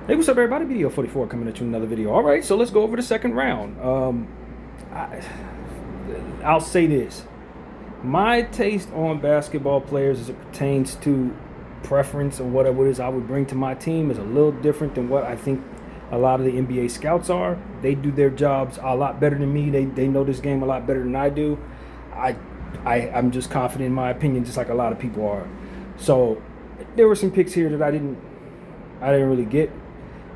Hey, what's up, everybody? Video 44 coming at you with another video. All right, so let's go over the second round. I, I'll say this. My taste on basketball players as it pertains to preference or whatever it is I would bring to my team is a little different than what I think a lot of the NBA scouts are. They do their jobs a lot better than me. They know this game a lot better than I do. I, I'm just confident in my opinion, just like a lot of people are. So there were some picks here that I didn't really get.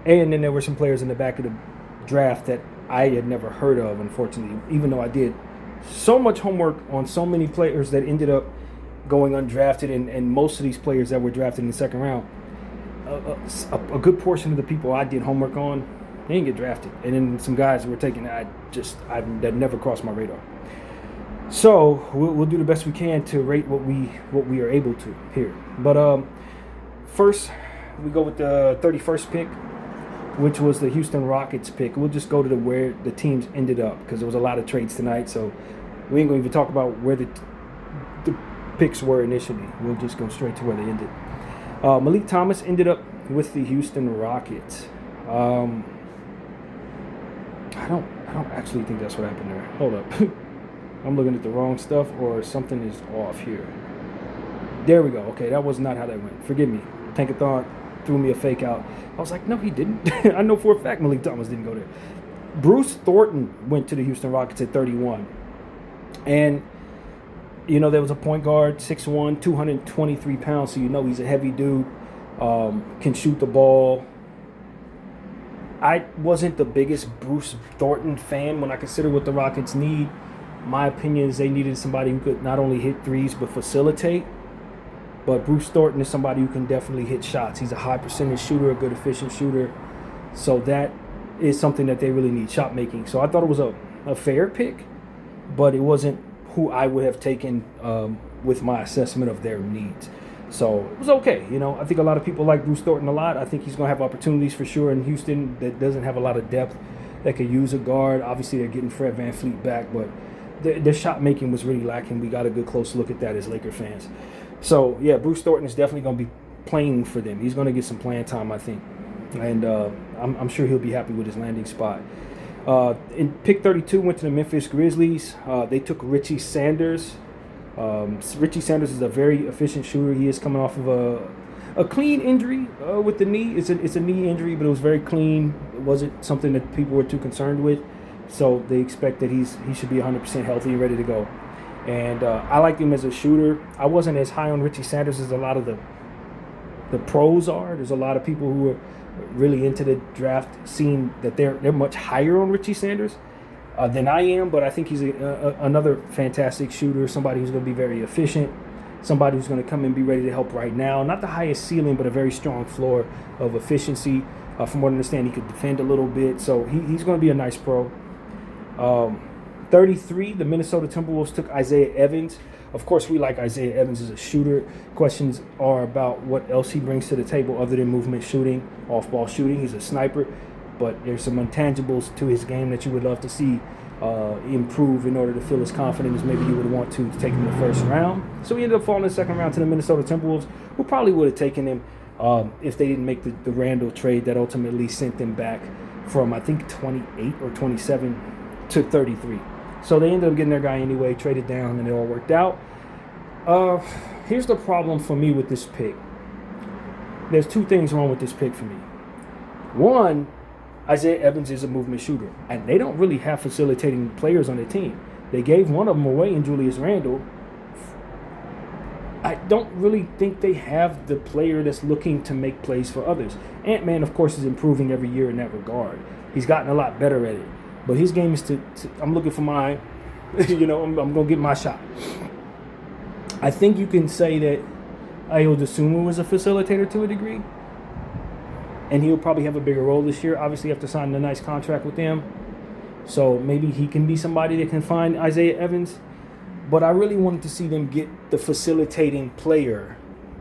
And then there were some players in the back of the draft that I had never heard of, unfortunately, even though I did so much homework on so many players that ended up going undrafted, and most of these players that were drafted in the second round, a good portion of the people I did homework on, they didn't get drafted. And then some guys who were taken that never crossed my radar. So we'll do the best we can to rate what we are able to here. But first, we go with the 31st pick, which was the Houston Rockets pick. We'll just go to where the teams ended up because there was a lot of trades tonight. So we ain't going to even talk about where the picks were initially. We'll just go straight to where they ended. Malik Thomas ended up with the Houston Rockets. I don't actually think that's what happened there. Hold up. I'm looking at the wrong stuff, or something is off here. There we go. Okay, that was not how that went. Forgive me. Tankathon threw me a fake out. I was like, no, he didn't. I know for a fact Malik Thomas didn't go there. Bruce Thornton went to the Houston Rockets at 31. And, there was a point guard, 6'1", 223 pounds, so he's a heavy dude, can shoot the ball. I wasn't the biggest Bruce Thornton fan when I consider what the Rockets need. My opinion is they needed somebody who could not only hit threes but facilitate. But Bruce Thornton is somebody who can definitely hit shots. He's a high percentage shooter, a good efficient shooter. So that is something that they really need, shot making. So I thought it was a fair pick, but it wasn't who I would have taken with my assessment of their needs. So it was okay. I think a lot of people like Bruce Thornton a lot. I think he's going to have opportunities for sure in Houston that doesn't have a lot of depth that could use a guard. Obviously, they're getting Fred VanVleet back, but their shot making was really lacking. We got a good close look at that as Laker fans. So, yeah, Bruce Thornton is definitely going to be playing for them. He's going to get some playing time, I think. And I'm sure he'll be happy with his landing spot. In pick 32, went to the Memphis Grizzlies. They took Richie Sanders. Richie Sanders is a very efficient shooter. He is coming off of a clean injury with the knee. It's a knee injury, but it was very clean. It wasn't something that people were too concerned with. So they expect that he should be 100% healthy and ready to go. And I like him as a shooter. I wasn't as high on Richie Sanders as a lot of the pros are. There's a lot of people who are really into the draft, seeing that they're much higher on Richie Sanders than I am. But I think he's another fantastic shooter, somebody who's going to be very efficient, somebody who's going to come and be ready to help right now. Not the highest ceiling, but a very strong floor of efficiency. From what I understand, he could defend a little bit. So he's going to be a nice pro. 33, the Minnesota Timberwolves took Isaiah Evans. Of course, we like Isaiah Evans as a shooter. Questions are about what else he brings to the table other than movement shooting, off-ball shooting. He's a sniper, but there's some intangibles to his game that you would love to see improve in order to feel as confident as maybe you would want to take him in the first round. So he ended up falling in the second round to the Minnesota Timberwolves, who probably would have taken him if they didn't make the Randall trade that ultimately sent them back from, I think, 28 or 27 to 33. So they ended up getting their guy anyway, traded down, and it all worked out. Here's the problem for me with this pick. There's two things wrong with this pick for me. One, Isaiah Evans is a movement shooter, and they don't really have facilitating players on their team. They gave one of them away in Julius Randle. I don't really think they have the player that's looking to make plays for others. Ant-Man, of course, is improving every year in that regard. He's gotten a lot better at it. But his game is I'm looking for mine. I'm going to get my shot. I think you can say that Ayo Dosunmu was a facilitator to a degree. And he'll probably have a bigger role this year. Obviously, you have to sign a nice contract with them. So maybe he can be somebody that can find Isaiah Evans. But I really wanted to see them get the facilitating player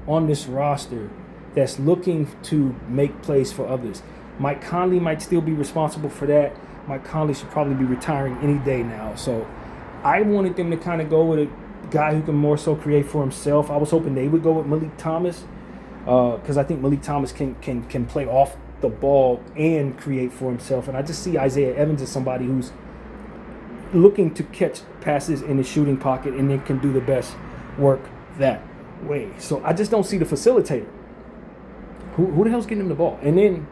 on this roster that's looking to make plays for others. Mike Conley might still be responsible for that. Mike Conley should probably be retiring any day now. So I wanted them to kind of go with a guy who can more so create for himself. I was hoping they would go with Malik Thomas because I think Malik Thomas can play off the ball and create for himself. And I just see Isaiah Evans as somebody who's looking to catch passes in the shooting pocket and then can do the best work that way. So I just don't see the facilitator. Who the hell's getting him the ball? And then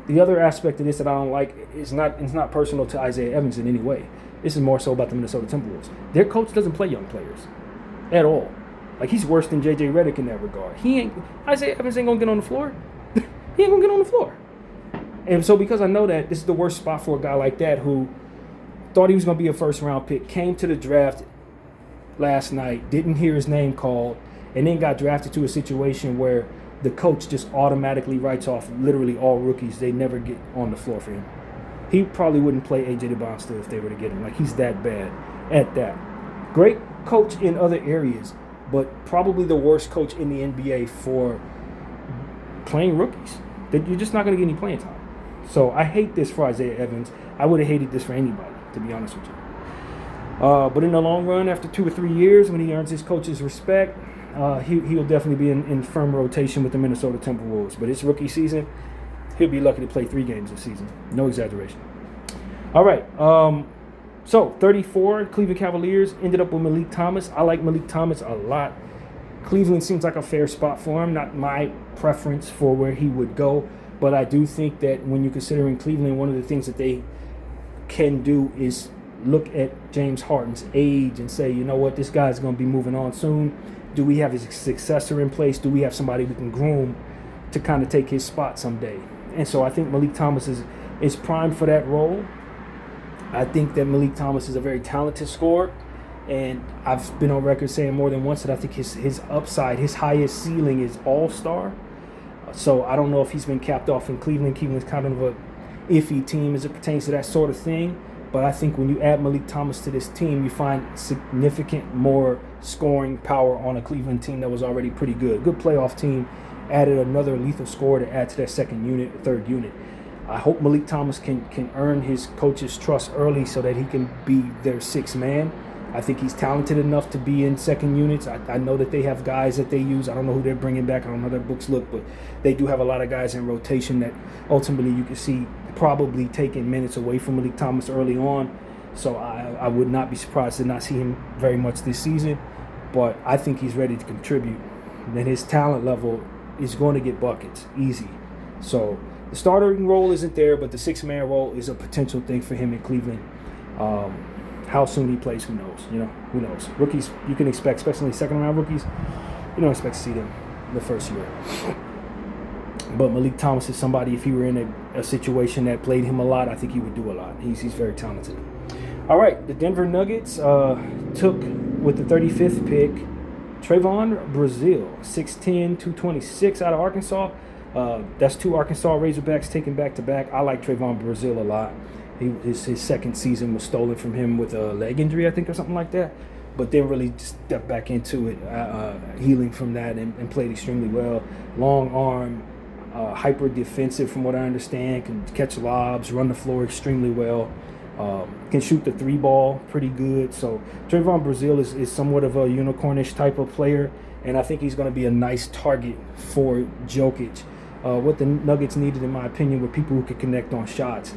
the other aspect of this that I don't like is it's not personal to Isaiah Evans in any way. This is more so about the Minnesota Timberwolves. Their coach doesn't play young players at all. Like, he's worse than J.J. Redick in that regard. Isaiah Evans ain't gonna get on the floor. He ain't gonna get on the floor. And so because I know that this is the worst spot for a guy like that who thought he was gonna be a first round pick, came to the draft last night, didn't hear his name called, and then got drafted to a situation where the coach just automatically writes off literally all rookies. They never get on the floor for him. He probably wouldn't play A.J. DeBon still if they were to get him. Like, he's that bad at that. Great coach in other areas, but probably the worst coach in the NBA for playing rookies. That you're just not going to get any playing time. So I hate this for Isaiah Evans. I would have hated this for anybody, to be honest with you. But in the long run, after 2 or 3 years, when he earns his coach's respect, he'll definitely be in firm rotation with the Minnesota Timberwolves. But it's rookie season. He'll be lucky to play 3 games this season. No exaggeration. All right. So 34, Cleveland Cavaliers ended up with Malik Thomas. I like Malik Thomas a lot. Cleveland seems like a fair spot for him. Not my preference for where he would go. But I do think that when you're considering Cleveland, one of the things that they can do is look at James Harden's age and say, you know what, this guy's going to be moving on soon. Do we have his successor in place? Do we have somebody we can groom to kind of take his spot someday? And so I think Malik Thomas is primed for that role. I think that Malik Thomas is a very talented scorer. And I've been on record saying more than once that I think his upside, his highest ceiling is all-star. So I don't know if he's been capped off in Cleveland. Cleveland's kind of a iffy team as it pertains to that sort of thing. But I think when you add Malik Thomas to this team, you find significant more scoring power on a Cleveland team that was already pretty good. Good playoff team. Added another lethal scorer to add to that second unit, third unit. I hope Malik Thomas can earn his coach's trust early so that he can be their sixth man. I think he's talented enough to be in second units. I know that they have guys that they use. I don't know who they're bringing back. I don't know how their books look, but they do have a lot of guys in rotation that ultimately you can see probably taking minutes away from Malik Thomas early on. So I would not be surprised to not see him very much this season, but I think he's ready to contribute. And his talent level is going to get buckets, easy. So the starting role isn't there, but the six-man role is a potential thing for him in Cleveland. How soon he plays, who knows? Who knows? Rookies, you can expect, especially second-round rookies, you don't expect to see them the first year. But Malik Thomas is somebody, if he were in a situation that played him a lot, I think he would do a lot. He's very talented. All right, the Denver Nuggets took, with the 35th pick, Trayvon Brazile, 6'10", 226 out of Arkansas. That's 2 Arkansas Razorbacks taken back-to-back. I like Trayvon Brazile a lot. His second season was stolen from him with a leg injury, I think, or something like that. But then really stepped back into it, healing from that, and played extremely well. Long arm, hyper defensive from what I understand, can catch lobs, run the floor extremely well. Can shoot the 3-ball pretty good. So Trayvon Brazile is somewhat of a unicornish type of player, and I think he's going to be a nice target for Jokic. What the Nuggets needed, in my opinion, were people who could connect on shots.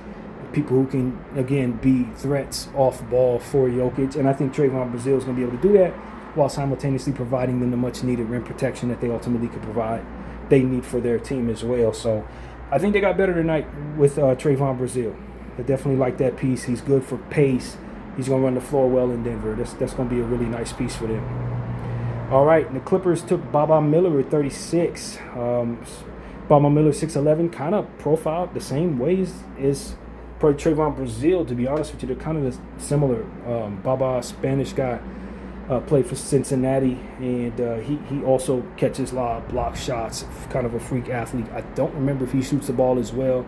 People who can, again, be threats off ball for Jokic. And I think Trayvon Brazile is going to be able to do that while simultaneously providing them the much-needed rim protection that they ultimately could provide. They need for their team as well. So I think they got better tonight with Trayvon Brazile. I definitely like that piece. He's good for pace. He's going to run the floor well in Denver. That's going to be a really nice piece for them. All right, the Clippers took Baba Miller at 36. Baba Miller, 6'11", kind of profiled the same ways as Trayvon Brazile, to be honest with you. They're kind of similar. Baba, Spanish guy, played for Cincinnati, and he also catches block shots, kind of a freak athlete. I don't remember if he shoots the ball as well,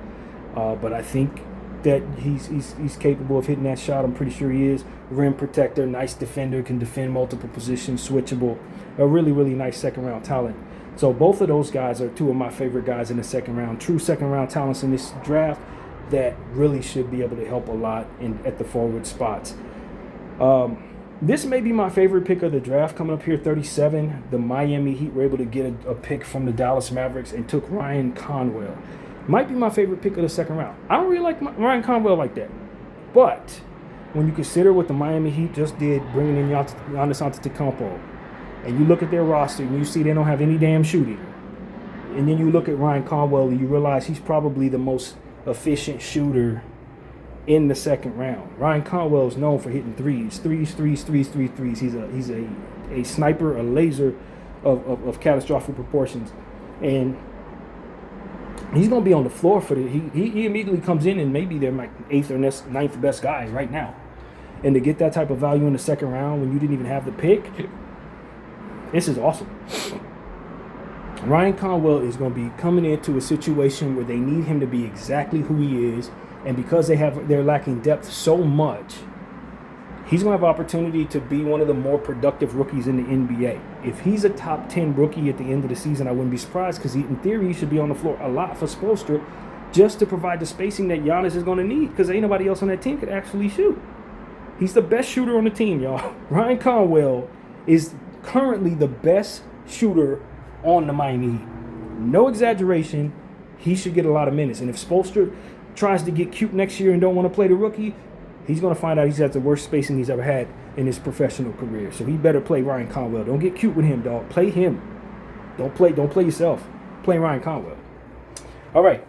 but I think that he's capable of hitting that shot. I'm pretty sure he is. Rim protector, nice defender, can defend multiple positions, switchable. A really, really nice second-round talent. So both of those guys are 2 of my favorite guys in the second round. True second-round talents in this draft that really should be able to help a lot at the forward spots. This may be my favorite pick of the draft coming up here, 37. The Miami Heat were able to get a pick from the Dallas Mavericks and took Ryan Conwell. Might be my favorite pick of the second round. I don't really like Ryan Conwell like that. But when you consider what the Miami Heat just did, bringing in Giannis Antetokounmpo, and you look at their roster and you see they don't have any damn shooting, and then you look at Ryan Conwell and you realize he's probably the most efficient shooter in the second round. Ryan Conwell is known for hitting threes. He's a sniper, a laser of catastrophic proportions. And he's going to be on the floor for the. He immediately comes in and maybe they're like 8th or 9th best guy right now. And to get that type of value in the second round when you didn't even have the pick, this is awesome. Ryan Conwell is going to be coming into a situation where they need him to be exactly who he is, and because they're lacking depth so much, he's going to have opportunity to be one of the more productive rookies in the NBA. If he's a top 10 rookie at the end of the season, I wouldn't be surprised, because in theory he should be on the floor a lot for Spoelstra, just to provide the spacing that Giannis is going to need, because ain't nobody else on that team could actually shoot. He's the best shooter on the team, y'all. Ryan Conwell is currently the best shooter on the Miami Heat. No exaggeration, he should get a lot of minutes. And if Spoelstra tries to get cute next year and don't want to play the rookie, he's going to find out he's got the worst spacing he's ever had in his professional career. So he better play Ryan Conwell. Don't get cute with him, dog. Play him. Don't play yourself. Play Ryan Conwell. All right.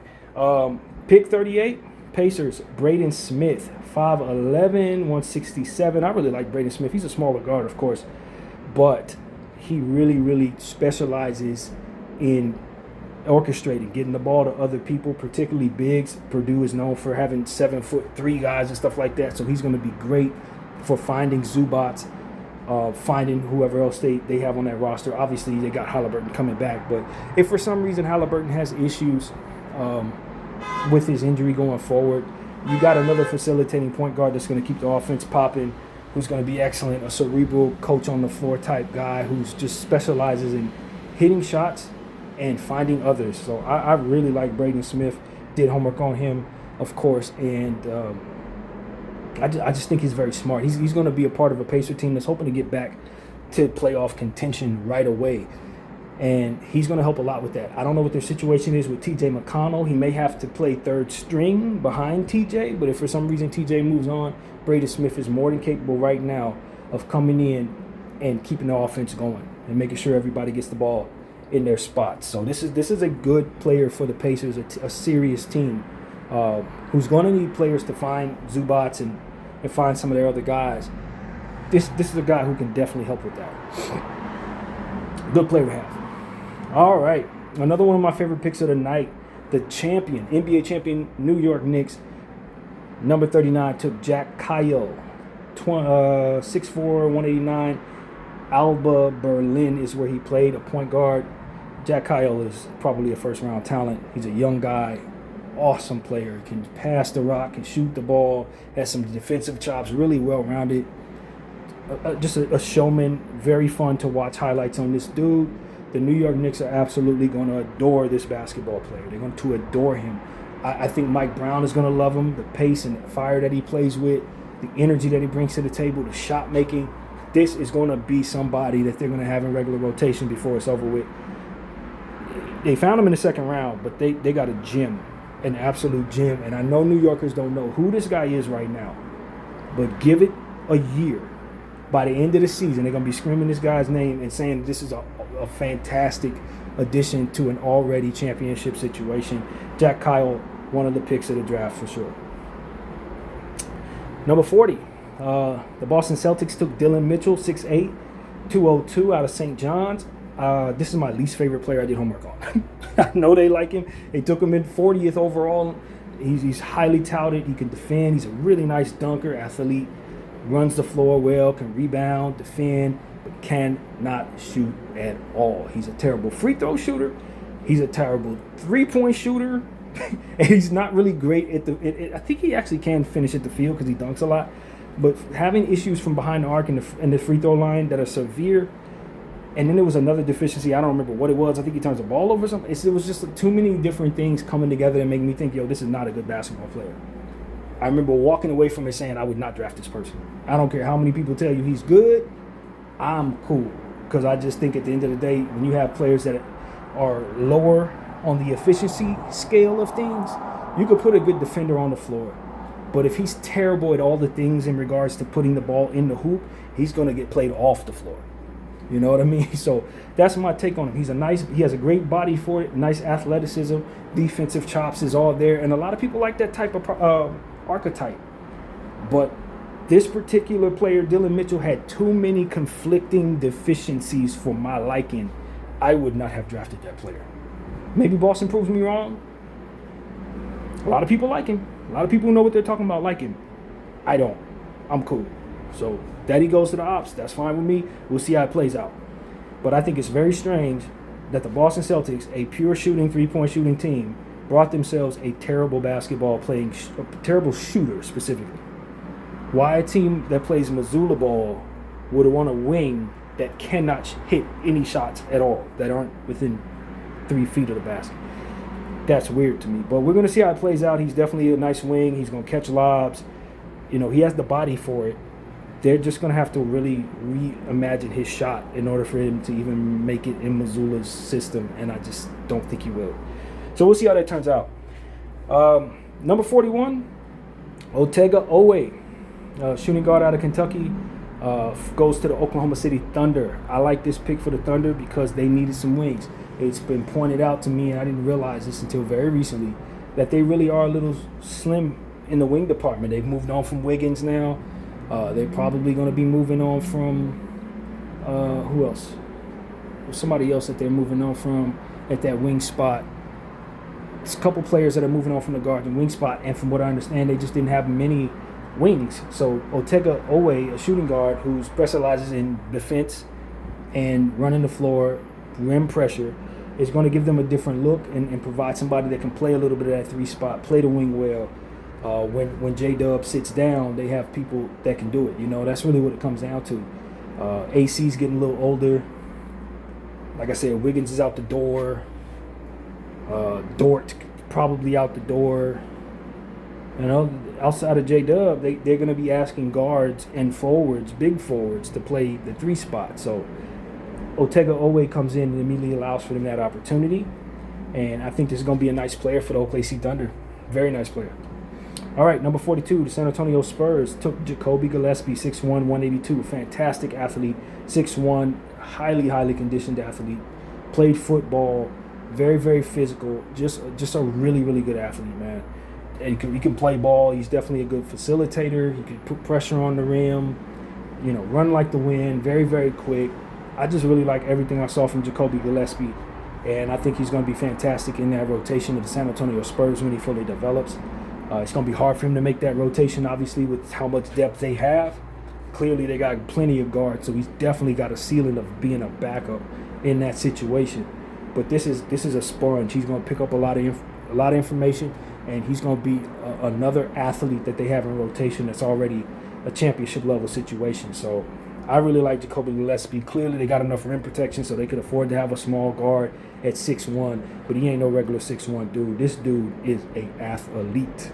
Pick 38, Pacers, Braden Smith, 5'11", 167. I really like Braden Smith. He's a smaller guard, of course, but he really, really specializes in orchestrating, getting the ball to other people, particularly bigs. Purdue is known for having 7'3" guys and stuff like that, so he's going to be great for finding Zubats, finding whoever else they have on that roster. Obviously, they got Halliburton coming back, but if for some reason Halliburton has issues with his injury going forward, you got another facilitating point guard that's going to keep the offense popping, who's going to be excellent, a cerebral coach on the floor type guy who's just specializes in hitting shots and finding others. So I really like Braden Smith. Did homework on him, of course, and I just think he's very smart. He's going to be a part of a Pacer team that's hoping to get back to playoff contention right away, and he's going to help a lot with that. I don't know what their situation is with T.J. McConnell. He may have to play third string behind T.J., but if for some reason T.J. moves on, Braden Smith is more than capable right now of coming in and keeping the offense going and making sure everybody gets the ball in their spots. So this is a good player for the Pacers, a serious team who's going to need players to find Zubats and find some of their other guys. This is a guy who can definitely help with that. Good player to have. All right, another one of my favorite picks of the night, the champion, NBA champion, New York Knicks, number 39, took Jack Kyle, 6'4", 189. Alba Berlin is where he played, a point guard. Jack Kyle is probably a first-round talent. He's a young guy, awesome player, can pass the rock, can shoot the ball, has some defensive chops, really well-rounded. Just a showman, very fun to watch highlights on this dude. The New York Knicks are absolutely going to adore this basketball player. They're going to adore him. I think Mike Brown is going to love him, the pace and fire that he plays with, the energy that he brings to the table, the shot making. This is going to be somebody that they're going to have in regular rotation before it's over with. They found him in the second round, but they got a gem, an absolute gem. And I know New Yorkers don't know who this guy is right now, but give it a year. By the end of the season, they're going to be screaming this guy's name and saying this is a fantastic addition to an already championship situation. Jack Kyle, one of the picks of the draft for sure. Number 40, the Boston Celtics took Dylan Mitchell, 6'8", 202 out of St. John's. This is my least favorite player I did homework on. I know they like him. They took him in 40th overall. He's highly touted. He can defend. He's a really nice dunker, athlete. Runs the floor well, can rebound, defend, but cannot shoot at all. He's a terrible free throw shooter. He's a terrible three-point shooter. And he's not really great at I think he actually can finish at the field because he dunks a lot. But having issues from behind the arc and the free throw line that are severe. And then there was another deficiency. I don't remember what it was. I think he turns the ball over or something. It was just too many different things coming together and making me think, yo, this is not a good basketball player. I remember walking away from it saying I would not draft this person. I don't care how many people tell you he's good. I'm cool. Because I just think at the end of the day, when you have players that are lower on the efficiency scale of things, you could put a good defender on the floor. But if he's terrible at all the things in regards to putting the ball in the hoop, he's going to get played off the floor. You know what I mean? So that's my take on him. He has a great body for it, nice athleticism, defensive chops is all there. And a lot of people like that type of archetype. But this particular player, Dillon Mitchell, had too many conflicting deficiencies for my liking. I would not have drafted that player. Maybe Boston proves me wrong. A lot of people like him. A lot of people who know what they're talking about like him. I don't. I'm cool. So that he goes to the ops. That's fine with me. We'll see how it plays out. But I think it's very strange that the Boston Celtics, a pure shooting, three-point shooting team, brought themselves a terrible basketball playing, a terrible shooter specifically. Why a team that plays Missoula ball would want a wing that cannot hit any shots at all, that aren't within 3 feet of the basket? That's weird to me. But we're going to see how it plays out. He's definitely a nice wing. He's going to catch lobs. You know, he has the body for it. They're just going to have to really reimagine his shot in order for him to even make it in Missoula's system, and I just don't think he will. So we'll see how that turns out. Number 41, Otega Oweh, shooting guard out of Kentucky, goes to the Oklahoma City Thunder. I like this pick for the Thunder because they needed some wings. It's been pointed out to me, and I didn't realize this until very recently, that they really are a little slim in the wing department. They've moved on from Wiggins now. They're probably going to be moving on from, who else? There's somebody else that they're moving on from at that wing spot. There's a couple players that are moving on from the guard and wing spot, and from what I understand, they just didn't have many wings. So Otega Oweh, a shooting guard who specializes in defense and running the floor, rim pressure, is going to give them a different look and provide somebody that can play a little bit of that three spot, play the wing well. When J-Dub sits down, they have people that can do it. You know, that's really what it comes down to. AC's getting a little older. Like I said, Wiggins is out the door. Dort probably out the door. You know, outside of J-Dub, they're going to be asking guards and forwards, big forwards, to play the three spot. So Otega Oweh comes in and immediately allows for them that opportunity. And I think this is going to be a nice player for the OKC Thunder. Very nice player. All right, number 42, the San Antonio Spurs took Jacoby Gillespie, 6'1", 182. Fantastic athlete, 6'1", highly conditioned athlete. Played football, very, very physical. Just a really, really good athlete, man. And he can play ball. He's definitely a good facilitator. He can put pressure on the rim, you know, run like the wind, very, very quick. I just really like everything I saw from Jacoby Gillespie, and I think he's going to be fantastic in that rotation of the San Antonio Spurs when he fully develops. It's going to be hard for him to make that rotation, obviously, with how much depth they have. Clearly, they got plenty of guards, so he's definitely got a ceiling of being a backup in that situation. But this is a sponge. He's going to pick up a lot of information, and he's going to be another athlete that they have in rotation that's already a championship level situation. So I really like Jacoby Gillespie. Clearly, they got enough rim protection so they could afford to have a small guard at 6'1", but he ain't no regular 6'1" dude. This dude is an athlete.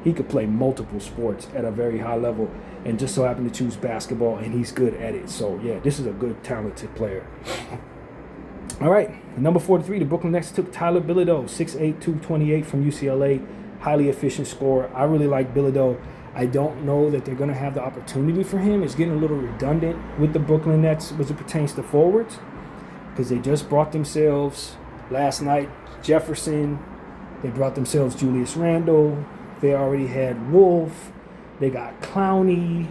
He could play multiple sports at a very high level and just so happened to choose basketball, and he's good at it. So, yeah, this is a good, talented player. All right, number 43, the Brooklyn Nets took Tyler Bilodeau, 6'8", 228 from UCLA. Highly efficient scorer. I really like Bilodeau. I don't know that they're going to have the opportunity for him. It's getting a little redundant with the Brooklyn Nets as it pertains to forwards, because they just brought themselves last night Jefferson. They brought themselves Julius Randle. They already had Wolf. They got Clowney.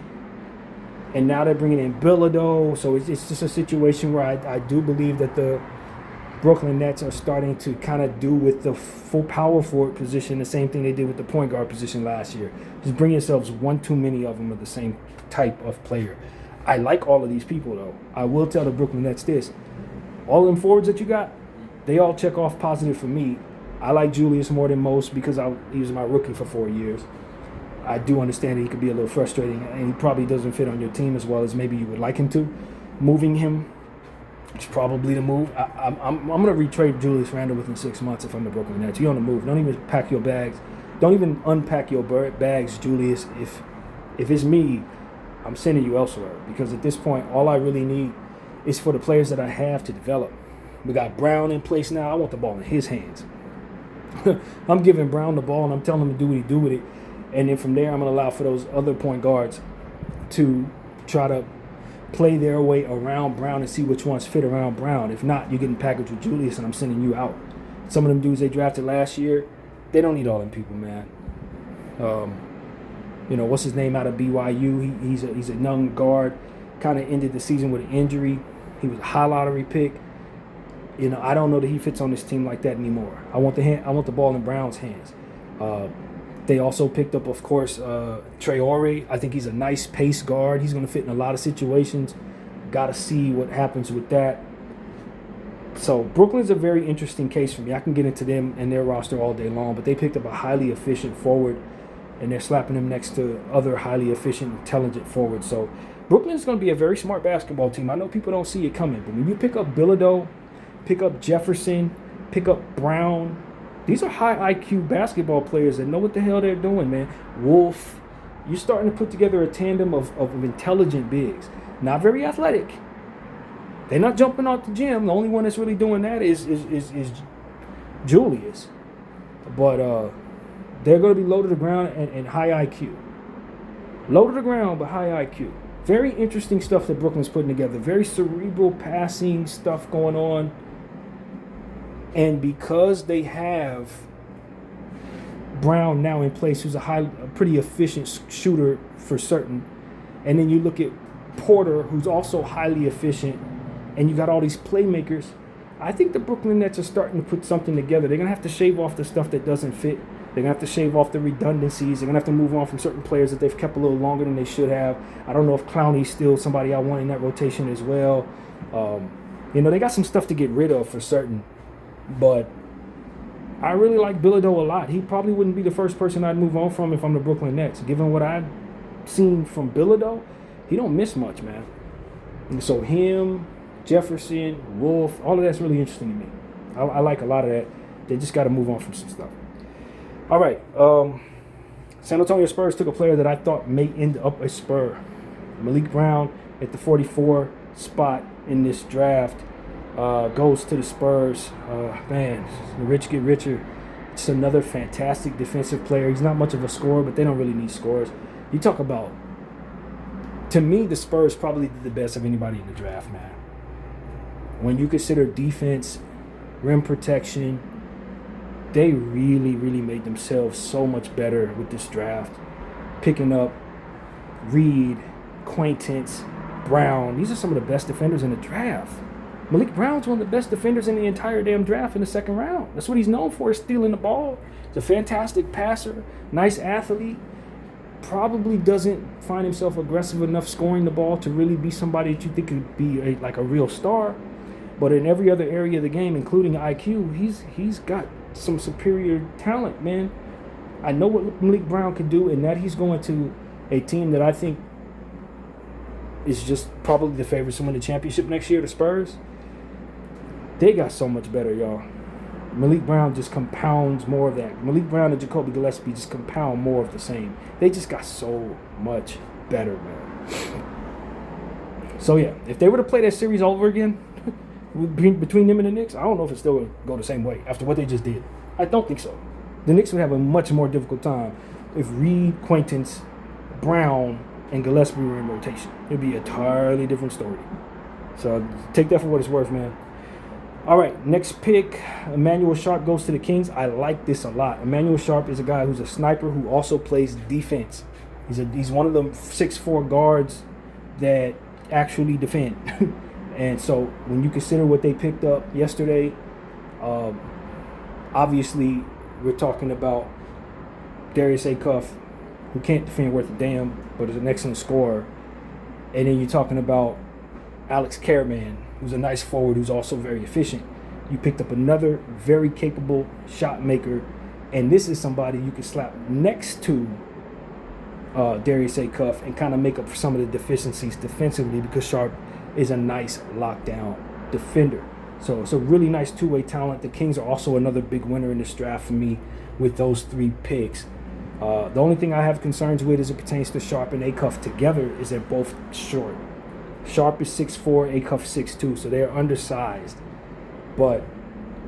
And now they're bringing in Bilodeau. So it's just a situation where I do believe that the Brooklyn Nets are starting to kind of do with the full power forward position the same thing they did with the point guard position last year. Just bring yourselves one too many of them of the same type of player. I like all of these people, though. I will tell the Brooklyn Nets this. All them forwards that you got, they all check off positive for me. I like Julius more than most because he was my rookie for 4 years. I do understand that he could be a little frustrating, and he probably doesn't fit on your team as well as maybe you would like him to. Moving him is probably the move. I'm going to retrade Julius Randle within 6 months if I'm the Brooklyn Nets. You're on the move. Don't even pack your bags. Don't even unpack your bags, Julius. If it's me, I'm sending you elsewhere, because at this point, all I really need is for the players that I have to develop. We got Brown in place now. I want the ball in his hands. I'm giving Brown the ball and I'm telling him to do what he do with it. And then from there, I'm going to allow for those other point guards to try to play their way around Brown and see which ones fit around Brown. If not, you're getting packaged with Julius and I'm sending you out. Some of them dudes they drafted last year, they don't need all them people, man. What's his name out of BYU? He's a young guard. Kind of ended the season with an injury. He was a high lottery pick. I don't know that he fits on this team like that anymore. I want the ball in Brown's hands. They also picked up, of course, Traore. I think he's a nice pace guard. He's going to fit in a lot of situations. Got to see what happens with that. So Brooklyn's a very interesting case for me. I can get into them and their roster all day long, but they picked up a highly efficient forward, and they're slapping him next to other highly efficient, intelligent forwards. So Brooklyn's going to be a very smart basketball team. I know people don't see it coming, but when you pick up Bilodeau, pick up Jefferson, pick up Brown, these are high IQ basketball players that know what the hell they're doing, man. Wolf, you're starting to put together a tandem of intelligent bigs. Not very athletic. They're not jumping out the gym. The only one that's really doing that is Julius. But they're going to be low to the ground and high IQ. Low to the ground, but high IQ. Very interesting stuff that Brooklyn's putting together. Very cerebral passing stuff going on. And because they have Brown now in place, who's a pretty efficient shooter for certain, and then you look at Porter, who's also highly efficient, and you got all these playmakers, I think the Brooklyn Nets are starting to put something together. They're going to have to shave off the stuff that doesn't fit. They're going to have to shave off the redundancies. They're going to have to move on from certain players that they've kept a little longer than they should have. I don't know if Clowney's still somebody I want in that rotation as well. They got some stuff to get rid of for certain. But I really like Bilodeau a lot. He probably wouldn't be the first person I'd move on from if I'm the Brooklyn Nets. Given what I've seen from Bilodeau, he don't miss much, man. And so him, Jefferson, Wolf, all of that's really interesting to me. I like a lot of that. They just got to move on from some stuff. All right. San Antonio Spurs took a player that I thought may end up a Spur. Malik Brown at the 44 spot in this draft. Goes to the Spurs. Man, the rich get richer. Just another fantastic defensive player. He's not much of a scorer, but they don't really need scores. You talk about, to me, the Spurs probably did the best of anybody in the draft, man. When you consider defense, rim protection, they really, really made themselves so much better with this draft. Picking up Reed, Quaintance, Brown. These are some of the best defenders in the draft. Malik Brown's one of the best defenders in the entire damn draft in the second round. That's what he's known for, is stealing the ball. He's a fantastic passer, nice athlete. Probably doesn't find himself aggressive enough scoring the ball to really be somebody that you think could be a real star. But in every other area of the game, including IQ, he's got some superior talent, man. I know what Malik Brown can do, and that he's going to a team that I think is just probably the favorite to win the championship next year, the Spurs. They got so much better, y'all. Malik Brown just compounds more of that. Malik Brown and Jacoby Gillespie just compound more of the same. They just got so much better, man. So, yeah, if they were to play that series over again, between them and the Knicks, I don't know if it's still going to go the same way after what they just did. I don't think so. The Knicks would have a much more difficult time if Reed, Quaintance, Brown, and Gillespie were in rotation. It would be a entirely different story. So take that for what it's worth, man. All right, next pick, Emmanuel Sharp goes to the Kings. I like this a lot. Emmanuel Sharp is a guy who's a sniper who also plays defense. He's one of the 6'4" guards that actually defend. And so when you consider what they picked up yesterday, obviously we're talking about Darius Acuff, who can't defend worth a damn, but is an excellent scorer. And then you're talking about Alex Karaman, who's a nice forward, who's also very efficient. You picked up another very capable shot maker, and this is somebody you can slap next to Darius Acuff and kind of make up for some of the deficiencies defensively, because Sharp is a nice lockdown defender. So it's a really nice two-way talent. The Kings are also another big winner in this draft for me with those three picks. The only thing I have concerns with as it pertains to Sharp and Acuff together is they're both short. Sharp is 6'4", Acuff 6'2", so they're undersized. But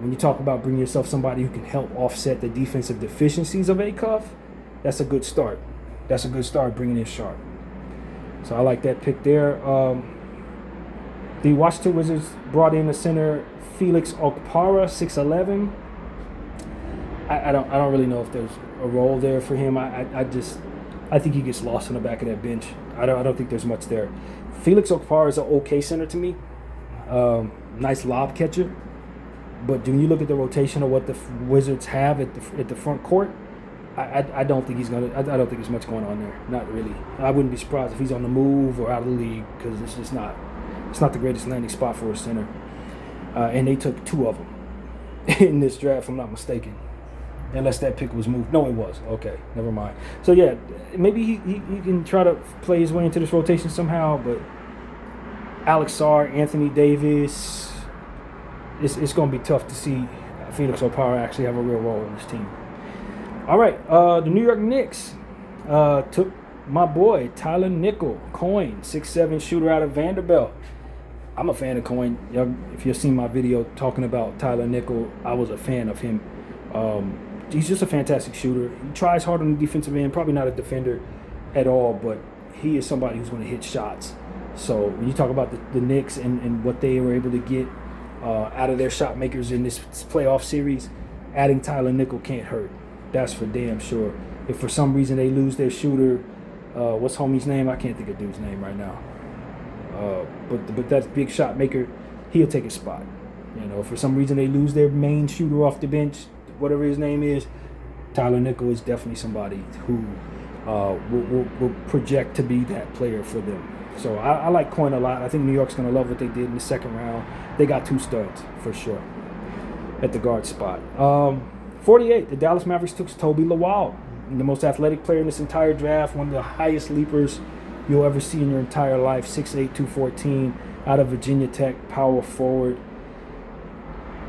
when you talk about bringing yourself somebody who can help offset the defensive deficiencies of Acuff, that's a good start. That's a good start bringing in Sharp. So I like that pick there. The Washington Wizards brought in the center Felix Okpara, 6'11". I don't really know if there's a role there for him. I think he gets lost in the back of that bench. I don't think there's much there. Felix Okpara is an okay center to me. Nice lob catcher. But when you look at the rotation of what the Wizards have at the front court, I don't think he's gonna. I don't think there's much going on there. Not really. I wouldn't be surprised if he's on the move or out of the league because it's just not. It's not the greatest landing spot for a center. And they took 2 of them in this draft, if I'm not mistaken. Unless that pick was moved. No, it was. Okay, never mind. So yeah, maybe he can try to play his way into this rotation somehow. But Alex Sarr, Anthony Davis, it's going to be tough to see Felix Okpara actually have a real role in this team. All right, the New York Knicks took my boy Tyler Nickel, Coin, 6'7" shooter out of Vanderbilt. I'm a fan of Coin. If you've seen my video talking about Tyler Nickel, I was a fan of him. He's just a fantastic shooter. He tries hard on the defensive end. Probably not a defender at all, but he is somebody who's going to hit shots. So when you talk about the Knicks and what they were able to get out of their shot makers in this playoff series, adding Tyler Nickel can't hurt. That's for damn sure. If for some reason they lose their shooter, what's homie's name? I can't think of dude's name right now. But that big shot maker, he'll take his spot. You know, if for some reason they lose their main shooter off the bench, whatever his name is, Tyler Nickel is definitely somebody who will project to be that player for them. So I like Coin a lot. I think New York's going to love what they did in the second round. They got 2 studs for sure at the guard spot. 48, the Dallas Mavericks took Toby Lawal, the most athletic player in this entire draft, one of the highest leapers you'll ever see in your entire life, 6'8", 214, out of Virginia Tech, power forward.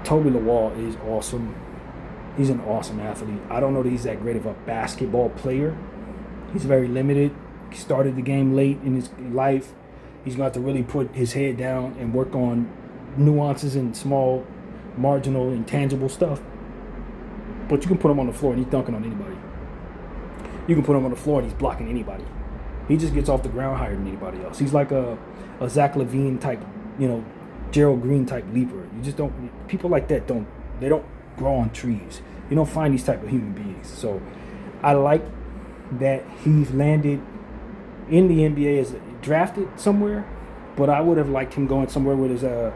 Toby Lawal is awesome. He's an awesome athlete. I don't know that he's that great of a basketball player. He's very limited. He started the game late in his life. He's going to have to really put his head down and work on nuances and small, marginal, intangible stuff. But you can put him on the floor and he's dunking on anybody. You can put him on the floor and he's blocking anybody. He just gets off the ground higher than anybody else. He's like a Zach LaVine type, Gerald Green type leaper. You just don't. People like that don't grow on trees. You don't find these type of human beings. So I like that he's landed in the NBA as drafted somewhere, but I would have liked him going somewhere where there's a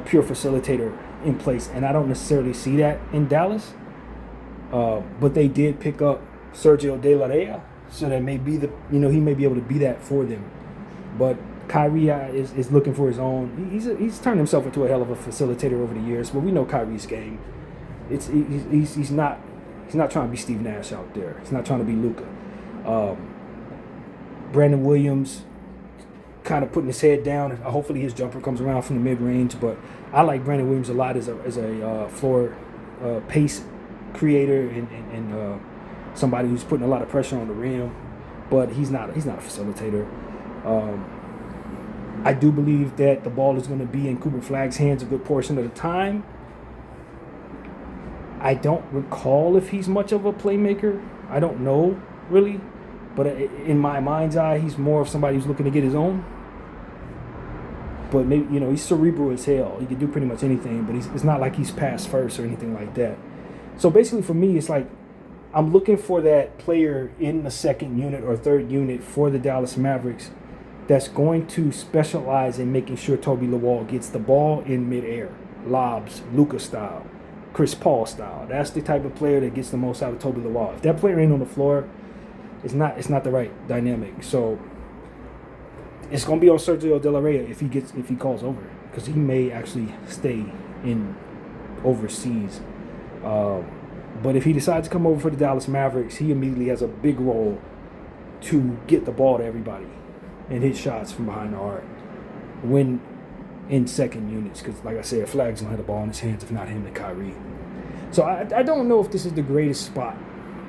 pure facilitator in place, and I don't necessarily see that in Dallas. But they did pick up Sergio De La Rey, so that may be he may be able to be that for them. But Kyrie is looking for his own. He's turned himself into a hell of a facilitator over the years, but we know Kyrie's game. He's not trying to be Steve Nash out there. He's not trying to be Luka. Brandon Williams kind of putting his head down. Hopefully his jumper comes around from the mid-range, but I like Brandon Williams a lot as a floor pace creator and somebody who's putting a lot of pressure on the rim, but he's not a facilitator. I do believe that the ball is going to be in Cooper Flagg's hands a good portion of the time. I don't recall if he's much of a playmaker. I don't know, really. But in my mind's eye, he's more of somebody who's looking to get his own. But maybe, he's cerebral as hell. He can do pretty much anything, but it's not like he's pass first or anything like that. So basically for me, it's like I'm looking for that player in the second unit or third unit for the Dallas Mavericks that's going to specialize in making sure Toby Lawal gets the ball in midair, lobs, Luka style, Chris Paul style. That's the type of player that gets the most out of Toby Lawal. If that player ain't on the floor, it's not the right dynamic. So it's going to be on Sergio De La Rey if he calls over, because he may actually stay in overseas. But if he decides to come over for the Dallas Mavericks, he immediately has a big role to get the ball to everybody and hit shots from behind the arc when in second units. Because, like I said, Flag's going to have the ball in his hands, if not him, then Kyrie. So I don't know if this is the greatest spot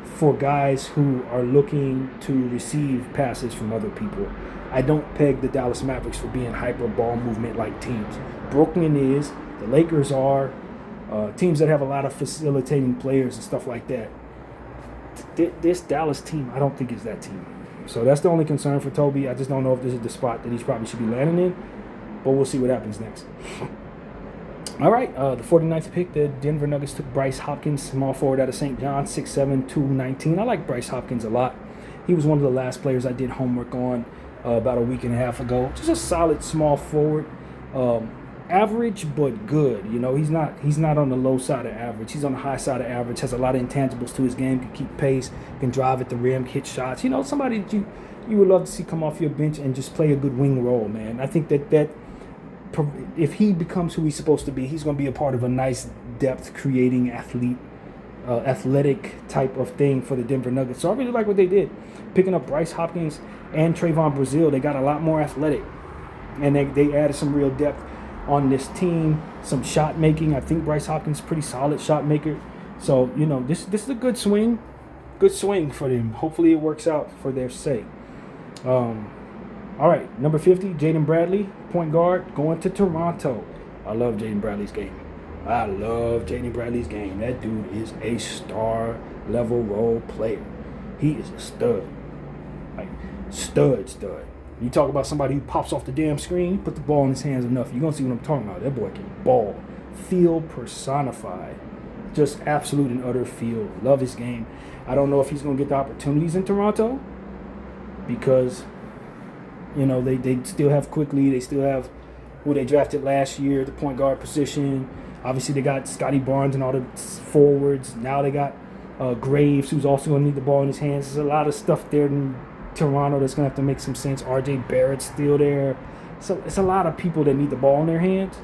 for guys who are looking to receive passes from other people. I don't peg the Dallas Mavericks for being hyper ball movement like teams. Brooklyn is, the Lakers are, Teams that have a lot of facilitating players and stuff like that. This Dallas team, I don't think is that team. So that's the only concern for Toby. I just don't know if this is the spot that he probably should be landing in. But we'll see what happens next. All right, the 49th pick, the Denver Nuggets took Bryce Hopkins, small forward out of St. John, 6'7", 219. I like Bryce Hopkins a lot. He was one of the last players I did homework on about a week and a half ago. Just a solid small forward. Average but good. You know, he's not on the low side of average. He's on the high side of average. Has a lot of intangibles to his game. Can keep pace. Can drive at the rim. Hit shots. You know, somebody that you would love to see come off your bench and just play a good wing role, man. I think that if he becomes who he's supposed to be, he's going to be a part of a nice depth creating athletic type of thing for the Denver Nuggets. So I really like what they did, picking up Bryce Hopkins and Trayvon Brazile. They got a lot more athletic, and they added some real depth on this team, some shot making. I think Bryce Hopkins is a pretty solid shot maker. So, you know, this is a good swing for them. Hopefully it works out for their sake. All right, number 50, Jaden Bradley, point guard, going to Toronto. I love Jaden Bradley's game. That dude is a star level role player. He is a stud. Like, stud. You talk about somebody who pops off the damn screen, put the ball in his hands enough, you're going to see what I'm talking about. That boy can ball. Field personified. Just absolute and utter field. Love his game. I don't know if he's going to get the opportunities in Toronto because, you know, they still have Quickly. They still have who they drafted last year at the point guard position. Obviously, they got Scotty Barnes and all the forwards. Now they got Graves, who's also going to need the ball in his hands. There's a lot of stuff there in Toronto that's going to have to make some sense. RJ Barrett's still there. So it's a lot of people that need the ball in their hands.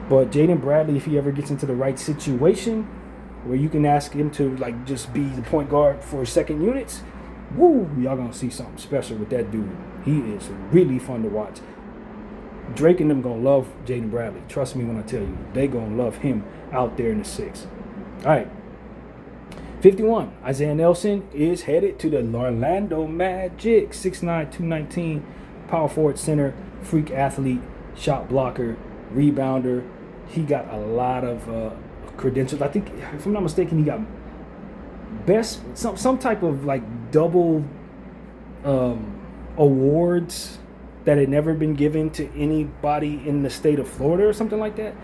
But Jaden Bradley, if he ever gets into the right situation where you can ask him to like just be the point guard for second units, woo, y'all going to see something special with that dude. He is really fun to watch. Drake and them going to love Jaden Bradley. Trust me when I tell you. They going to love him out there in the 6. All right. 51, Isaiah Nelson is headed to the Orlando Magic. 6'9", 219, power forward, center, freak athlete, shot blocker, rebounder. He got a lot of credentials. I think, if I'm not mistaken, he got some type of like double awards that had never been given to anybody in the state of Florida or something like that.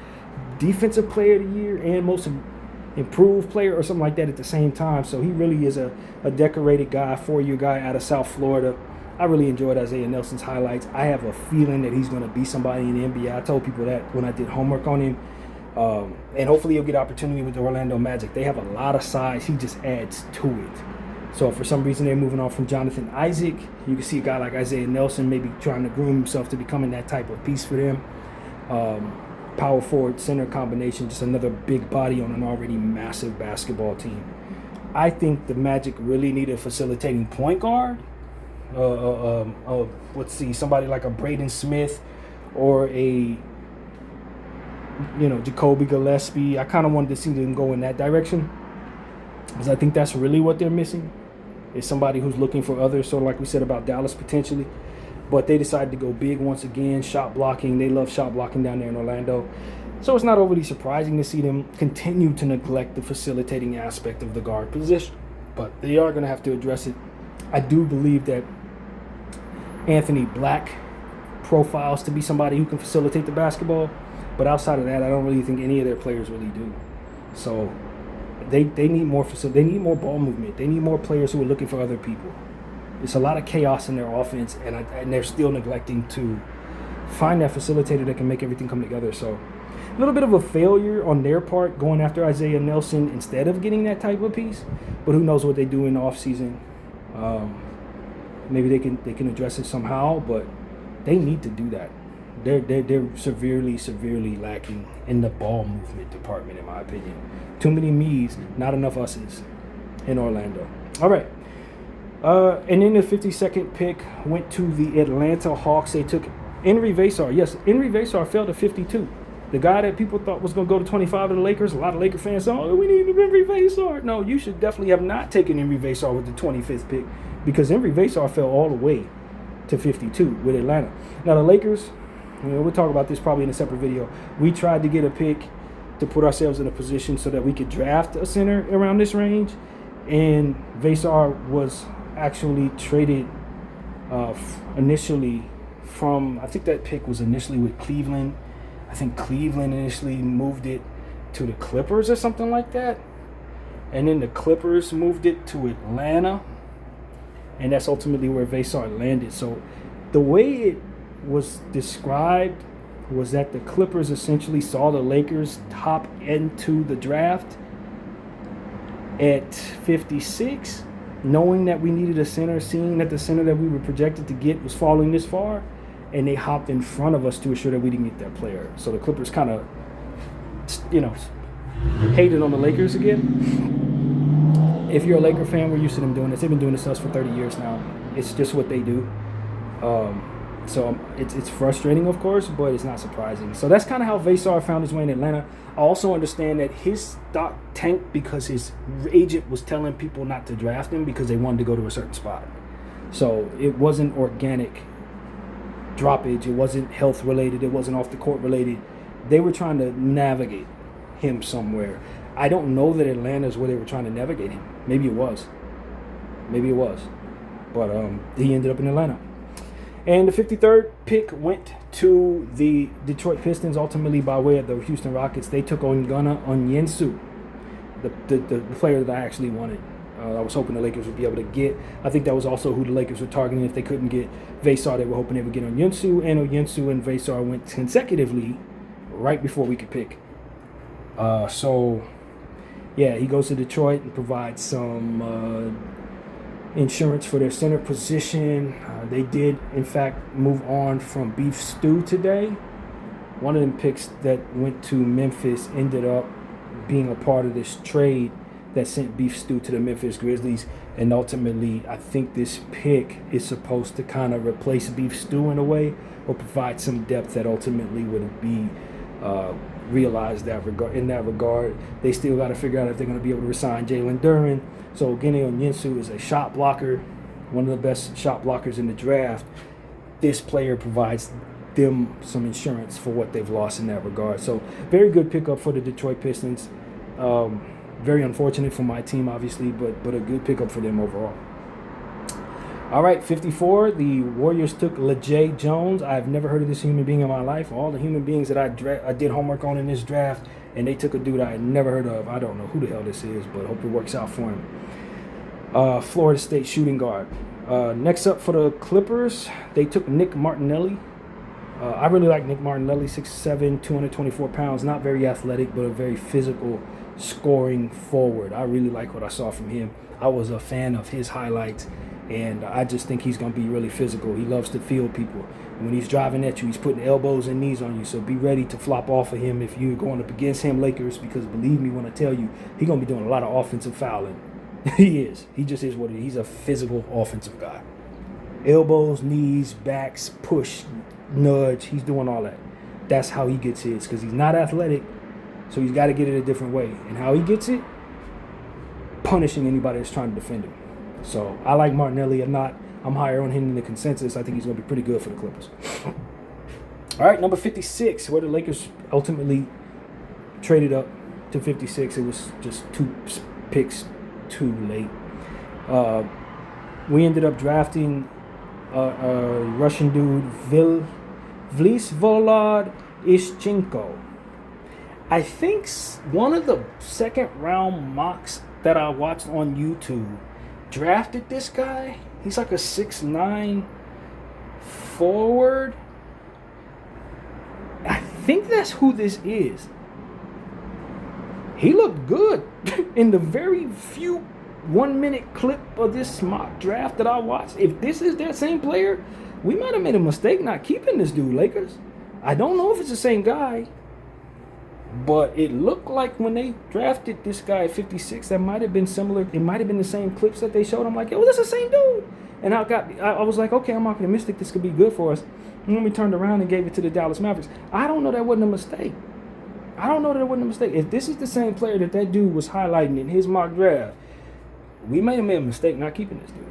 Defensive player of the year and most improved player or something like that at the same time. So he really is a decorated guy, 4-year guy out of South Florida. I really enjoyed Isaiah Nelson's highlights. I have a feeling that he's going to be somebody in the NBA. I told people that when I did homework on him. And hopefully he'll get opportunity with the Orlando Magic. They have a lot of size. He just adds to it. So if for some reason they're moving on from Jonathan Isaac, you can see a guy like Isaiah Nelson maybe trying to groom himself to becoming that type of piece for them. Power forward, center combination, just another big body on an already massive basketball team. I think the Magic really need a facilitating point guard. Let's see, somebody like a Braden Smith or a, Jacoby Gillespie. I kind of wanted to see them go in that direction because I think that's really what they're missing, is somebody who's looking for others, sort of like we said about Dallas potentially. But they decided to go big once again, shot blocking. They love shot blocking down there in Orlando. So it's not overly surprising to see them continue to neglect the facilitating aspect of the guard position. But they are going to have to address it. I do believe that Anthony Black profiles to be somebody who can facilitate the basketball. But outside of that, I don't really think any of their players really do. So they need more they need more ball movement. They need more players who are looking for other people. It's a lot of chaos in their offense, and they're still neglecting to find that facilitator that can make everything come together. So a little bit of a failure on their part going after Isaiah Nelson instead of getting that type of piece. But who knows what they do in the offseason. Maybe they can address it somehow, but they need to do that. They're severely lacking in the ball movement department, in my opinion. Too many me's, not enough us's in Orlando. All right. And then the 52nd pick went to the Atlanta Hawks. They took Henry Vesar. Yes, Henry Vesar fell to 52. The guy that people thought was going to go to 25 to the Lakers. A lot of Laker fans said, we need Henry Vesar. No, you should definitely have not taken Henry Vesar with the 25th pick, because Henry Vesar fell all the way to 52 with Atlanta. Now, the Lakers, we'll talk about this probably in a separate video. We tried to get a pick to put ourselves in a position so that we could draft a center around this range. And Vesar was actually traded initially from, I think that pick was initially with Cleveland. I think Cleveland initially moved it to the Clippers or something like that. And then the Clippers moved it to Atlanta. And that's ultimately where Vesar landed. So the way it was described was that the Clippers essentially saw the Lakers top into the draft at 56, knowing that we needed a center, seeing that the center that we were projected to get was falling this far, and they hopped in front of us to ensure that we didn't get that player. So the Clippers kind of, hated on the Lakers again. If you're a Laker fan, we're used to them doing this. They've been doing this to us for 30 years now. It's just what they do. So it's frustrating, of course, but it's not surprising. So that's kind of how Vesar found his way in Atlanta. I also understand that his stock tanked because his agent was telling people not to draft him because they wanted to go to a certain spot. So it wasn't organic droppage. It wasn't health related. It wasn't off the court related. They were trying to navigate him somewhere. I don't know that Atlanta is where they were trying to navigate him. Maybe it was. But he ended up in Atlanta. And the 53rd pick went to the Detroit Pistons, ultimately by way of the Houston Rockets. They took on Gunnar Onyensu, the player that I actually wanted. I was hoping the Lakers would be able to get. I think that was also who the Lakers were targeting. If they couldn't get Vesar, they were hoping they would get Onyensu. And Onyensu and Vesar went consecutively right before we could pick. He goes to Detroit and provides some insurance for their center position. They did, in fact, move on from Beef Stew today. One of them picks that went to Memphis ended up being a part of this trade that sent Beef Stew to the Memphis Grizzlies. And ultimately, I think this pick is supposed to kind of replace Beef Stew in a way, or provide some depth that ultimately would be realized in that regard. They still got to figure out if they're going to be able to resign Jalen Duren. So Gene Onyensu is a shot blocker, one of the best shot blockers in the draft. This player provides them some insurance for what they've lost in that regard. So very good pickup for the Detroit Pistons. Very unfortunate for my team, obviously, but a good pickup for them overall. All right, 54, the Warriors took LeJay Jones. I've never heard of this human being in my life. All the human beings that I did homework on in this draft, and they took a dude I had never heard of. I don't know who the hell this is, but hope it works out for him. Florida State shooting guard. Next up for the Clippers, they took Nick Martinelli. I really like Nick Martinelli, 6'7", 224 pounds, not very athletic, but a very physical scoring forward. I really like what I saw from him. I was a fan of his highlights, and I just think he's going to be really physical. He loves to field people. When he's driving at you, he's putting elbows and knees on you, so be ready to flop off of him if you're going up against him, Lakers, because believe me when I tell you, he's going to be doing a lot of offensive fouling. He is. He just is what he is. He's a physical offensive guy. Elbows, knees, backs, push, nudge. He's doing all that. That's how he gets his, because he's not athletic, so he's got to get it a different way. And how he gets it? Punishing anybody that's trying to defend him. So I like Martinelli. I'm higher on him than the consensus. I think he's going to be pretty good for the Clippers. All right, number 56, where the Lakers ultimately traded up to 56. It was just 2 picks too late. We ended up drafting a Russian dude, Vlisvolod Ishchenko. I think one of the second-round mocks that I watched on YouTube drafted this guy. He's like a 6'9" forward. I think that's who this is. He looked good in the very few 1-minute clip of this mock draft that I watched. If this is that same player, we might have made a mistake not keeping this dude, Lakers. I don't know if it's the same guy, but it looked like when they drafted this guy at 56, that might have been similar. It might have been the same clips that they showed. I'm like, yo, that's the same dude. And I was like, okay, I'm optimistic this could be good for us. And then we turned around and gave it to the Dallas Mavericks. I don't know that wasn't a mistake. If this is the same player that dude was highlighting in his mock draft, we may have made a mistake not keeping this dude.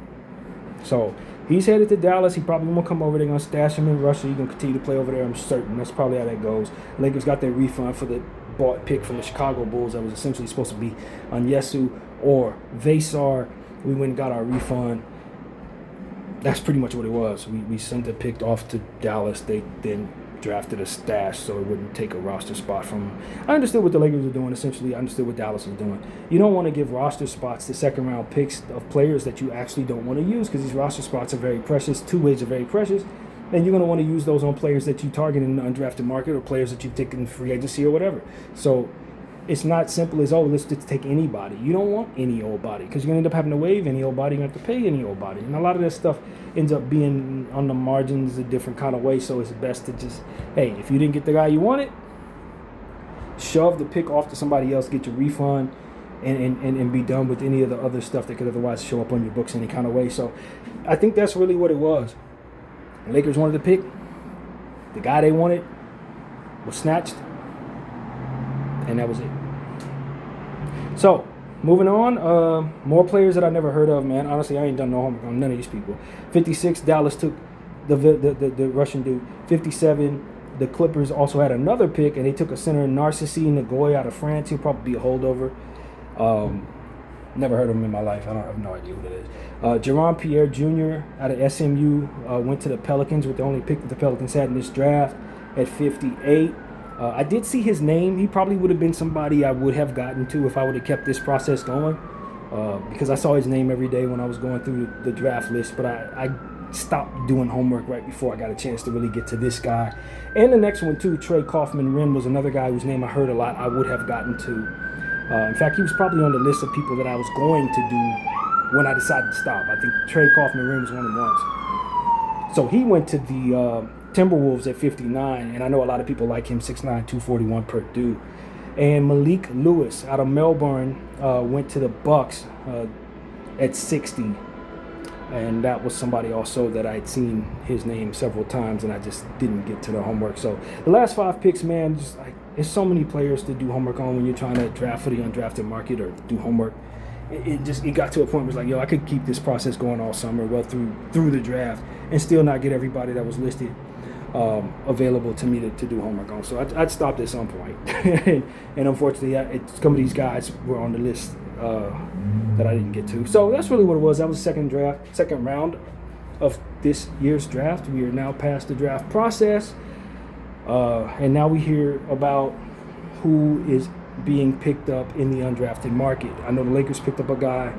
So he's headed to Dallas. He probably won't come over. They're going to stash him in Russia. He's going to continue to play over there, I'm certain. That's probably how that goes. Lakers got their refund for the bought pick from the Chicago Bulls that was essentially supposed to be Onyesu or Vesar. We went and got our refund. That's pretty much what it was. We sent the pick off to Dallas. They then drafted a stash so it wouldn't take a roster spot from them. I understood what the Lakers were doing. Essentially, I understood what Dallas was doing. You don't want to give roster spots to second-round picks of players that you actually don't want to use because these roster spots are very precious. Two-ways are very precious. And you're going to want to use those on players that you target in the undrafted market or players that you've taken in free agency or whatever. So it's not simple as, oh, let's just take anybody. You don't want any old body because you're going to end up having to waive any old body. You're going to have to pay any old body. And a lot of that stuff ends up being on the margins a different kind of way. So it's best to just, hey, if you didn't get the guy you wanted, shove the pick off to somebody else, get your refund, and be done with any of the other stuff that could otherwise show up on your books any kind of way. So I think that's really what it was. The Lakers wanted to pick. The guy they wanted was snatched. And that was it. So, moving on. More players that I never heard of, man. Honestly, I ain't done no homework on none of these people. 56, Dallas took the Russian dude. 57, the Clippers also had another pick, and they took a center, Narcissi Nagoy out of France. He'll probably be a holdover. Never heard of him in my life. I have no idea who that is. Jerron Pierre Jr. out of SMU went to the Pelicans with the only pick that the Pelicans had in this draft at 58. I did see his name. He probably would have been somebody I would have gotten to if I would have kept this process going because I saw his name every day when I was going through the draft list. But I stopped doing homework right before I got a chance to really get to this guy. And the next one, too, Trey Kaufman-Renn was another guy whose name I heard a lot I would have gotten to. In fact, he was probably on the list of people that I was going to do when I decided to stop. I think Trey Kaufman-Renn was one of the ones. So he went to the Timberwolves at 59, and I know a lot of people like him, 6'9", 241 Purdue. And Malik Lewis out of Melbourne went to the Bucks at 60. And that was somebody also that I'd seen his name several times, and I just didn't get to the homework. So the last 5 picks, man, just like there's so many players to do homework on when you're trying to draft for the undrafted market or do homework. It got to a point where it's like, yo, I could keep this process going all summer, well through the draft, and still not get everybody that was listed available to me to do homework on. So I'd stopped at some point. And unfortunately, some of these guys were on the list that I didn't get to. So that's really what it was. That was the second round of this year's draft. We are now past the draft process. And now we hear about who is being picked up in the undrafted market. I know the Lakers picked up a guy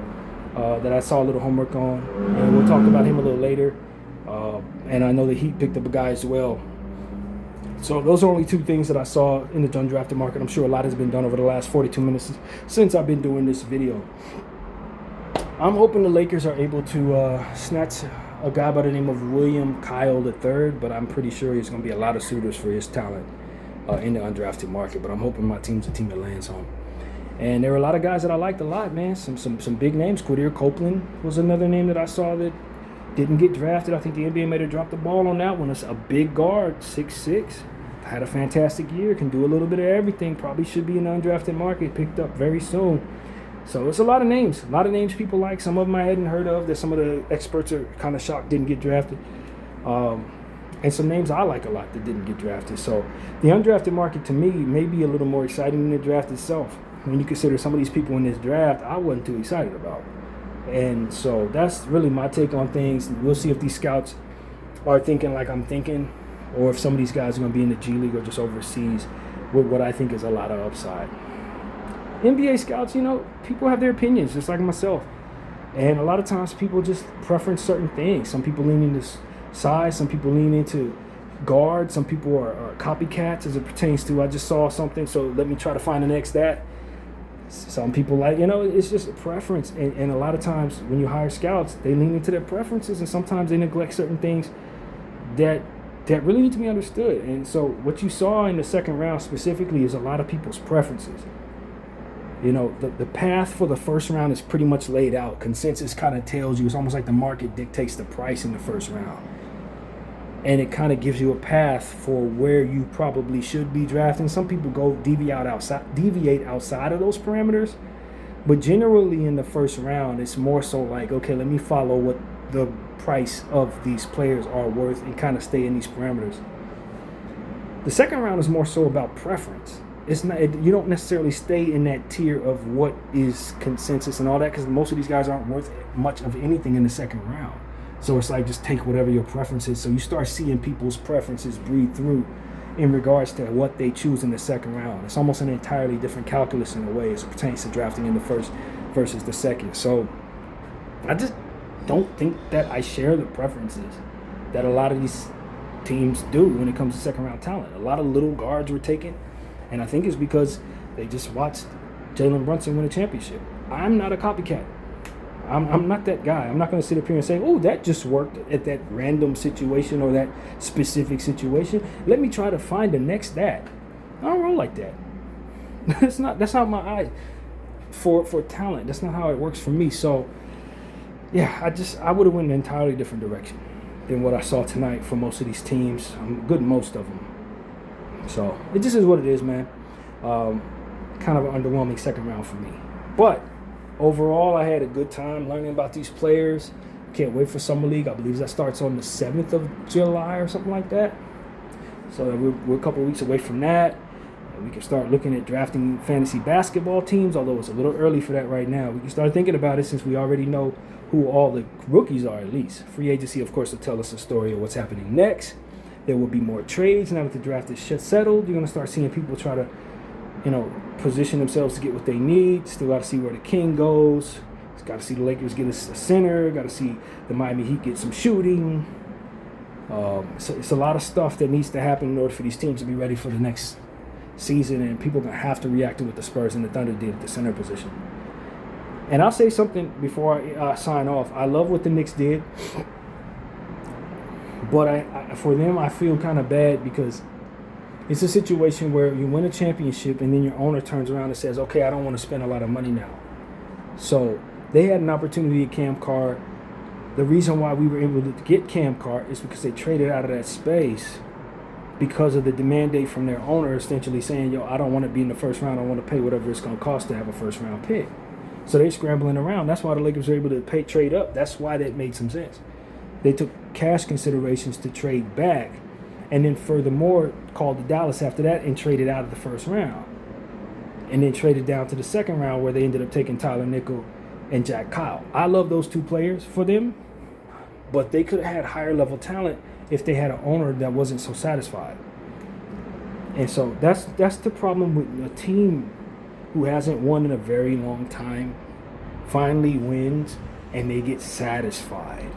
that I saw a little homework on, and we'll talk about him a little later. And I know the Heat picked up a guy as well. So those are only 2 things that I saw in the undrafted market. I'm sure a lot has been done over the last 42 minutes since I've been doing this video. I'm hoping the Lakers are able to snatch a guy by the name of William Kyle III, but I'm pretty sure there's going to be a lot of suitors for his talent in the undrafted market. But I'm hoping my team's a team that lands on. And there were a lot of guys that I liked a lot, man. Some big names. Quadir Copeland was another name that I saw that didn't get drafted. I think the NBA may have dropped the ball on that one. It's a big guard, 6'6". Had a fantastic year. Can do a little bit of everything. Probably should be in the undrafted market. Picked up very soon. So it's a lot of names. A lot of names people like. Some of them I hadn't heard of that some of the experts are kind of shocked didn't get drafted. And some names I like a lot that didn't get drafted. So the undrafted market to me may be a little more exciting than the draft itself. When you consider some of these people in this draft, I wasn't too excited about. And so that's really my take on things. We'll see if these scouts are thinking like I'm thinking, or if some of these guys are going to be in the G League or just overseas with what I think is a lot of upside. NBA scouts, people have their opinions, just like myself. And a lot of times people just preference certain things. Some people lean into size. Some people lean into guard. Some people are copycats as it pertains to, I just saw something, so let me try to find the next that. Some people like, it's just a preference. And a lot of times when you hire scouts, they lean into their preferences, and sometimes they neglect certain things that really need to be understood. And so what you saw in the second round specifically is a lot of people's preferences. The path for the first round is pretty much laid out. Consensus kind of tells you, it's almost like the market dictates the price in the first round. And it kind of gives you a path for where you probably should be drafting. Some people deviate outside of those parameters. But generally in the first round, it's more so like, okay, let me follow what the price of these players are worth and kind of stay in these parameters. The second round is more so about preference. it's not. You don't necessarily stay in that tier of what is consensus and all that, because most of these guys aren't worth much of anything in the second round. So it's like just take whatever your preference is. So you start seeing people's preferences breathe through in regards to what they choose in the second round. It's almost an entirely different calculus in a way as it pertains to drafting in the first versus the second. So I just don't think that I share the preferences that a lot of these teams do when it comes to second round talent. A lot of little guards were taken, and I think it's because they just watched Jalen Brunson win a championship. I'm not a copycat. I'm not that guy. I'm not going to sit up here and say, oh, that just worked at that random situation or that specific situation. Let me try to find the next that. I don't roll like that. That's not my eye for talent. That's not how it works for me. So, yeah, I would have went an entirely different direction than what I saw tonight for most of these teams. Good most of them. So, it just is what it is, man. Kind of an underwhelming second round for me. But overall, I had a good time learning about these players. Can't wait for Summer League. I believe that starts on the 7th of July or something like that. So we're a couple of weeks away from that. We can start looking at drafting fantasy basketball teams, although it's a little early for that right now. We can start thinking about it since we already know who all the rookies are at least. Free agency, of course, will tell us a story of what's happening next. There will be more trades now that the draft is settled. You're going to start seeing people try to position themselves to get what they need. Still got to see where the king goes. Got to see the Lakers get a center. Got to see the Miami Heat get some shooting. So it's a lot of stuff that needs to happen in order for these teams to be ready for the next season, and people are going to have to react to what the Spurs and the Thunder did at the center position. And I'll say something before I sign off. I love what the Knicks did, but I for them, I feel kind of bad because it's a situation where you win a championship and then your owner turns around and says, okay, I don't want to spend a lot of money now. So they had an opportunity at Cam Carr. The reason why we were able to get Cam Carr is because they traded out of that space because of the demand date from their owner essentially saying, I don't want to be in the first round. I want to pay whatever it's going to cost to have a first round pick. So they're scrambling around. That's why the Lakers were able to trade up. That's why that made some sense. They took cash considerations to trade back, and then furthermore called to Dallas after that and traded out of the first round. And then traded down to the second round where they ended up taking Tyler Nickel and Jack Kyle. I love those two players for them, but they could have had higher level talent if they had an owner that wasn't so satisfied. And so that's the problem with a team who hasn't won in a very long time finally wins and they get satisfied.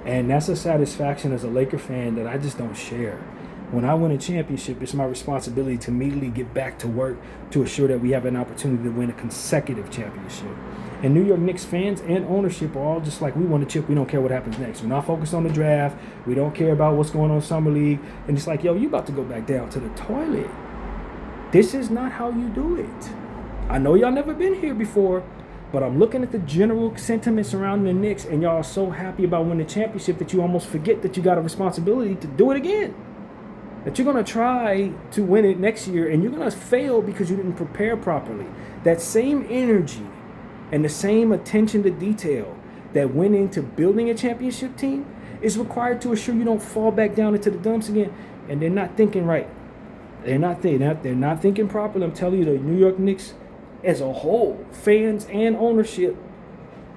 And that's a satisfaction as a Laker fan that I just don't share. When I win a championship, it's my responsibility to immediately get back to work to assure that we have an opportunity to win a consecutive championship. And New York Knicks fans and ownership are all just like, we want a chip, we don't care what happens next. We're not focused on the draft, we don't care about what's going on in Summer League. And it's like, you about to go back down to the toilet. This is not how you do it. I know y'all never been here before, but I'm looking at the general sentiment surrounding the Knicks, and y'all are so happy about winning the championship that you almost forget that you got a responsibility to do it again. That you're going to try to win it next year, and you're going to fail because you didn't prepare properly. That same energy and the same attention to detail that went into building a championship team is required to assure you don't fall back down into the dumps again. And they're not thinking right. They're not thinking properly. I'm telling you, the New York Knicks as a whole, fans and ownership,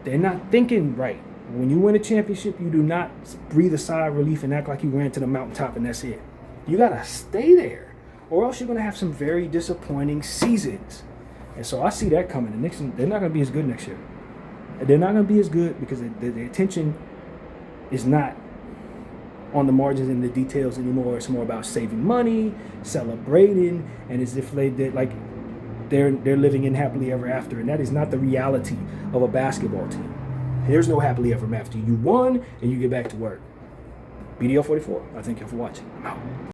they're not thinking right. When you win a championship, you do not breathe a sigh of relief and act like you ran to the mountaintop and that's it. You got to stay there, or else you're going to have some very disappointing seasons. And so I see that coming. The Knicks, they're not going to be as good next year. They're not going to be as good because the attention is not on the margins and the details anymore. It's more about saving money, celebrating, and as if they're living in happily ever after. And that is not the reality of a basketball team. There's no happily ever after. You won and you get back to work. BDL 44. I thank you for watching. I'm out.